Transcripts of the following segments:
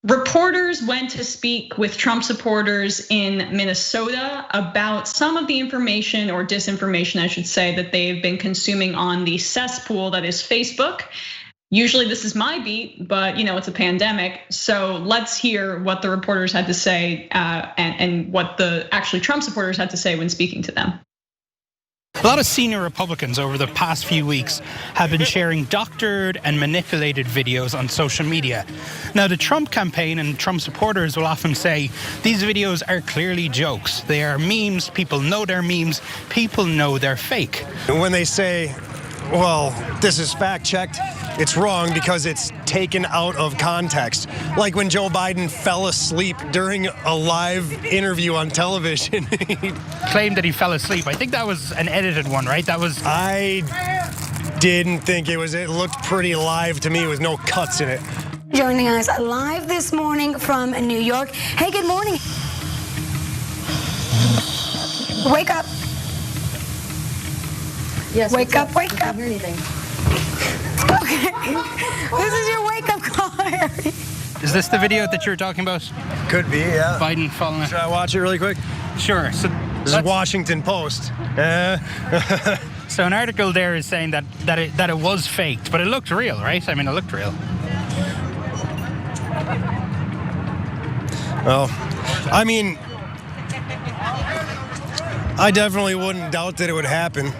Reporters went to speak with Trump supporters in Minnesota about some of the information, or disinformation, I should say, that they've been consuming on the cesspool that is Facebook. Usually this is my beat, but it's a pandemic. So let's hear what the reporters had to say and what the actually Trump supporters had to say when speaking to them. A lot of senior Republicans over the past few weeks have been sharing doctored and manipulated videos on social media. Now, the Trump campaign and Trump supporters will often say these videos are clearly jokes. They are memes. People know they're memes. People know they're fake. When they say, well, this is fact-checked, it's wrong because it's taken out of context. Like when Joe Biden fell asleep during a live interview on television. He claimed that he fell asleep. I think that was an edited one, right? I didn't think it was. It looked pretty live to me with no cuts in it. Joining us live this morning from New York. Hey, good morning. Wake up. Yes. Wake up. I can't hear anything. Okay. This is your wake-up call, Harry. Is this the video that you're talking about? Could be, yeah. Biden falling asleep. Should I watch it really quick? Sure. So this is Washington Post. So an article there is saying that it was faked, but it looked real, right? I mean, it looked real. Well, I mean, I definitely wouldn't doubt that it would happen.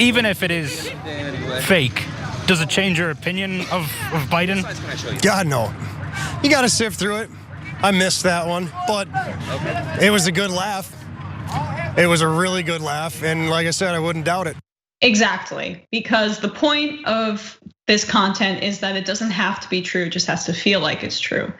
Even if it is fake, does it change your opinion of Biden? God, no. You got to sift through it. I missed that one, but it was a good laugh. It was a really good laugh, and like I said, I wouldn't doubt it. Exactly, because the point of this content is that it doesn't have to be true, it just has to feel like it's true.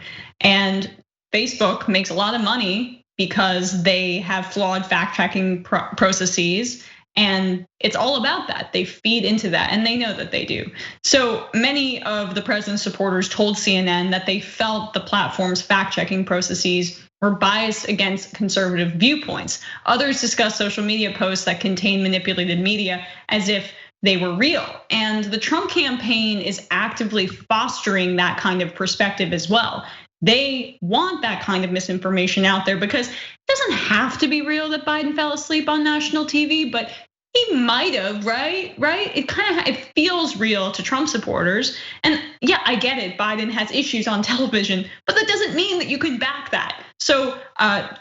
And Facebook makes a lot of money because they have flawed fact-checking processes. And it's all about that. They feed into that, and they know that they do. So many of the president's supporters told CNN that they felt the platform's fact-checking processes were biased against conservative viewpoints. Others discussed social media posts that contain manipulated media as if they were real. And the Trump campaign is actively fostering that kind of perspective as well. They want that kind of misinformation out there because it doesn't have to be real that Biden fell asleep on national TV, but he might have, right? It feels real to Trump supporters. And yeah, I get it, Biden has issues on television, but that doesn't mean that you can back that. So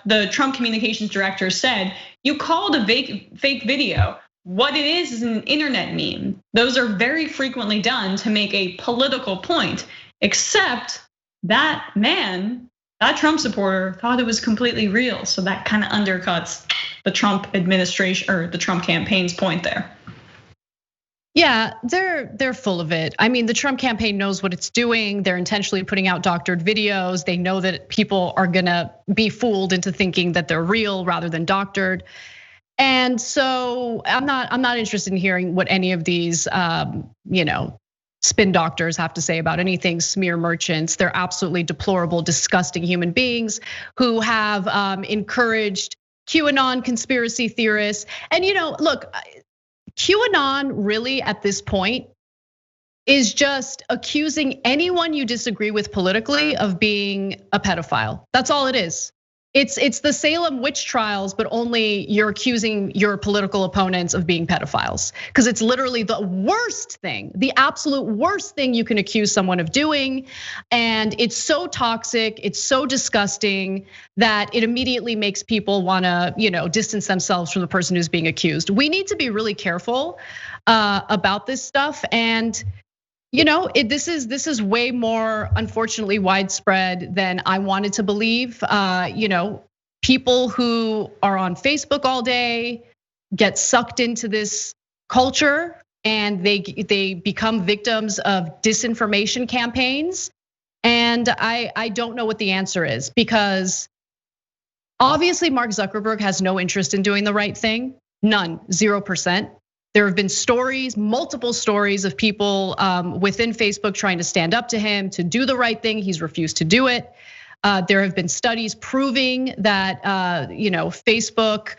the Trump communications director said, you called a fake video. What it is an internet meme. Those are very frequently done to make a political point, except that man, that Trump supporter, thought it was completely real. So that kind of undercuts the Trump administration or the Trump campaign's point there. Yeah, they're full of it. I mean, the Trump campaign knows what it's doing. They're intentionally putting out doctored videos. They know that people are gonna be fooled into thinking that they're real rather than doctored. And so I'm not interested in hearing what any of these, spin doctors have to say about anything, smear merchants. They're absolutely deplorable, disgusting human beings who have encouraged QAnon conspiracy theorists. And look, QAnon really at this point is just accusing anyone you disagree with politically of being a pedophile. That's all it is. It's the Salem witch trials, but only you're accusing your political opponents of being pedophiles. Because it's literally the worst thing, the absolute worst thing you can accuse someone of doing. And it's so toxic, it's so disgusting that it immediately makes people wanna, distance themselves from the person who's being accused. We need to be really careful about this stuff. And this is way more, unfortunately, widespread than I wanted to believe. People who are on Facebook all day get sucked into this culture, and they become victims of disinformation campaigns. And I don't know what the answer is, because obviously Mark Zuckerberg has no interest in doing the right thing. None, 0%. There have been stories, multiple stories of people within Facebook trying to stand up to him, to do the right thing. He's refused to do it. There have been studies proving that Facebook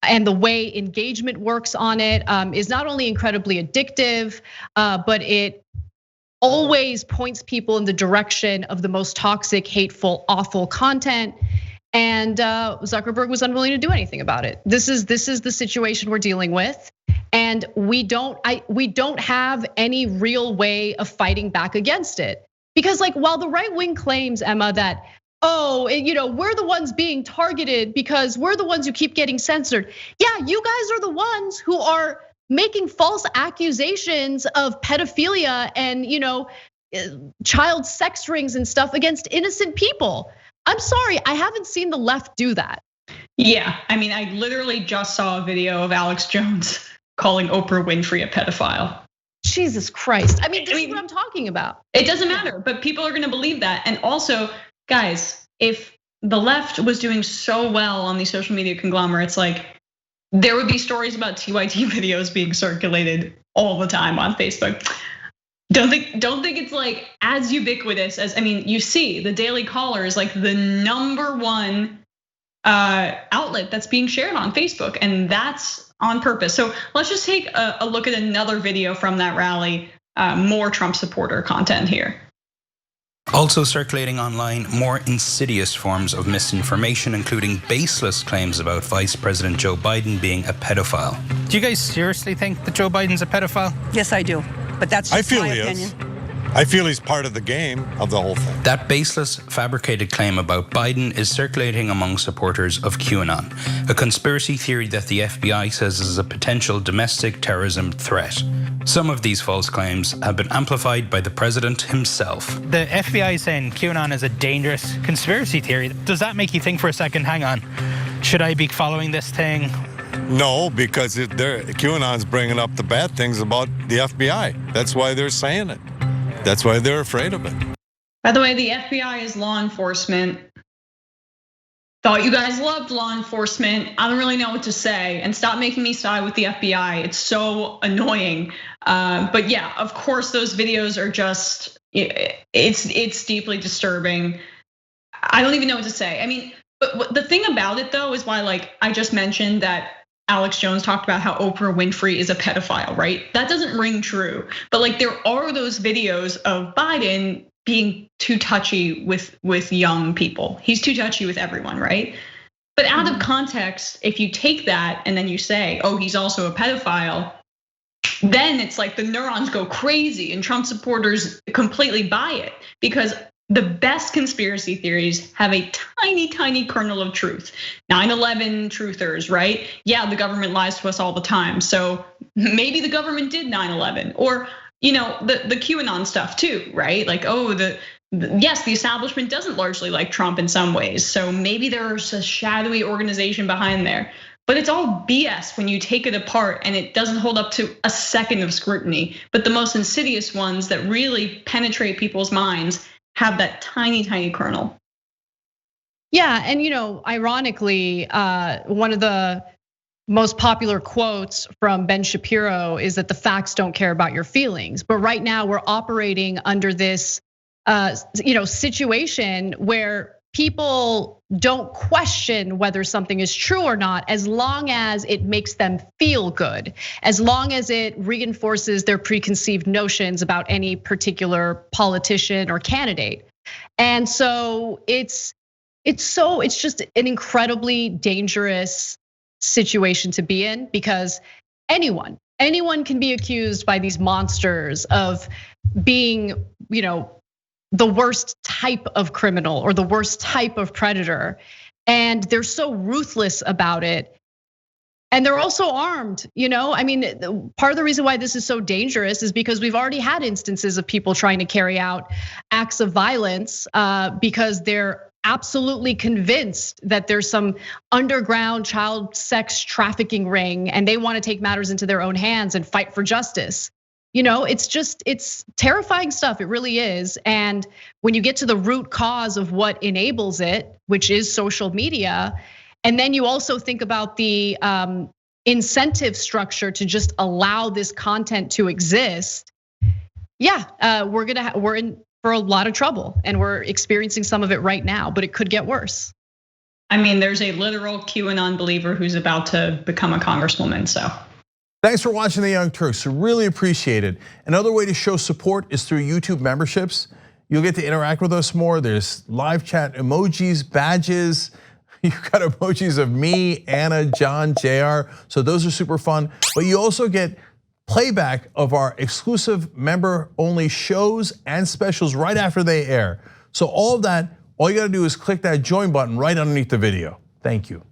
and the way engagement works on it is not only incredibly addictive, but it always points people in the direction of the most toxic, hateful, awful content. And Zuckerberg was unwilling to do anything about it. This is the situation we're dealing with. And we don't have any real way of fighting back against it. Because like while the right wing claims, Emma, that, we're the ones being targeted because we're the ones who keep getting censored. Yeah, you guys are the ones who are making false accusations of pedophilia and child sex rings and stuff against innocent people. I'm sorry, I haven't seen the left do that. Yeah, I mean, I literally just saw a video of Alex Jones calling Oprah Winfrey a pedophile. Jesus Christ. I mean, this is what I'm talking about. It doesn't matter, but people are gonna believe that. And also, guys, if the left was doing so well on these social media conglomerates, like there would be stories about TYT videos being circulated all the time on Facebook. Don't think it's like as ubiquitous as, I mean, you see the Daily Caller is like the #1 outlet that's being shared on Facebook, and that's on purpose. So let's just take a look at another video from that rally, more Trump supporter content here. Also circulating online, more insidious forms of misinformation, including baseless claims about Vice President Joe Biden being a pedophile. Do you guys seriously think that Joe Biden's a pedophile? Yes, I do. But that's just my opinion. He is. I feel he's part of the game of the whole thing. That baseless, fabricated claim about Biden is circulating among supporters of QAnon, a conspiracy theory that the FBI says is a potential domestic terrorism threat. Some of these false claims have been amplified by the president himself. The FBI is saying QAnon is a dangerous conspiracy theory. Does that make you think for a second, hang on, should I be following this thing? No, because QAnon's bringing up the bad things about the FBI. That's why they're saying it. That's why they're afraid of it. By the way, the FBI is law enforcement. Thought you guys loved law enforcement. I don't really know what to say. And stop making me side with the FBI. It's so annoying. But yeah, of course, those videos are just, it's deeply disturbing. I don't even know what to say. I mean, but the thing about it though is why, like I just mentioned that Alex Jones talked about how Oprah Winfrey is a pedophile, right? That doesn't ring true. But like there are those videos of Biden being too touchy with young people. He's too touchy with everyone, right? But out of context, if you take that and then you say, oh, he's also a pedophile, then it's like the neurons go crazy and Trump supporters completely buy it, because the best conspiracy theories have a tiny, tiny kernel of truth. 9/11 truthers, right? Yeah, the government lies to us all the time. So maybe the government did 9/11, or the QAnon stuff too, right? Like, oh, yes, the establishment doesn't largely like Trump in some ways. So maybe there's a shadowy organization behind there. But it's all BS when you take it apart and it doesn't hold up to a second of scrutiny. But the most insidious ones that really penetrate people's minds have that tiny, tiny kernel. Yeah, and ironically, one of the most popular quotes from Ben Shapiro is that the facts don't care about your feelings. But right now we're operating under this, situation where people don't question whether something is true or not, as long as it makes them feel good, as long as it reinforces their preconceived notions about any particular politician or candidate. And so it's just an incredibly dangerous situation to be in, because anyone can be accused by these monsters of being, the worst type of criminal or the worst type of predator. And they're so ruthless about it. And they're also armed, I mean, part of the reason why this is so dangerous is because we've already had instances of people trying to carry out acts of violence because they're absolutely convinced that there's some underground child sex trafficking ring and they want to take matters into their own hands and fight for justice. It's terrifying stuff. It really is. And when you get to the root cause of what enables it, which is social media, and then you also think about the incentive structure to just allow this content to exist. Yeah, we're in for a lot of trouble, and we're experiencing some of it right now, but it could get worse. I mean, there's a literal QAnon believer who's about to become a congresswoman, so. Thanks for watching the Young Turks. Really appreciate it. Another way to show support is through YouTube memberships. You'll get to interact with us more. There's live chat emojis, badges. You've got emojis of me, Anna, John, JR. So those are super fun. But you also get playback of our exclusive member-only shows and specials right after they air. So all of that, all you gotta do is click that join button right underneath the video. Thank you.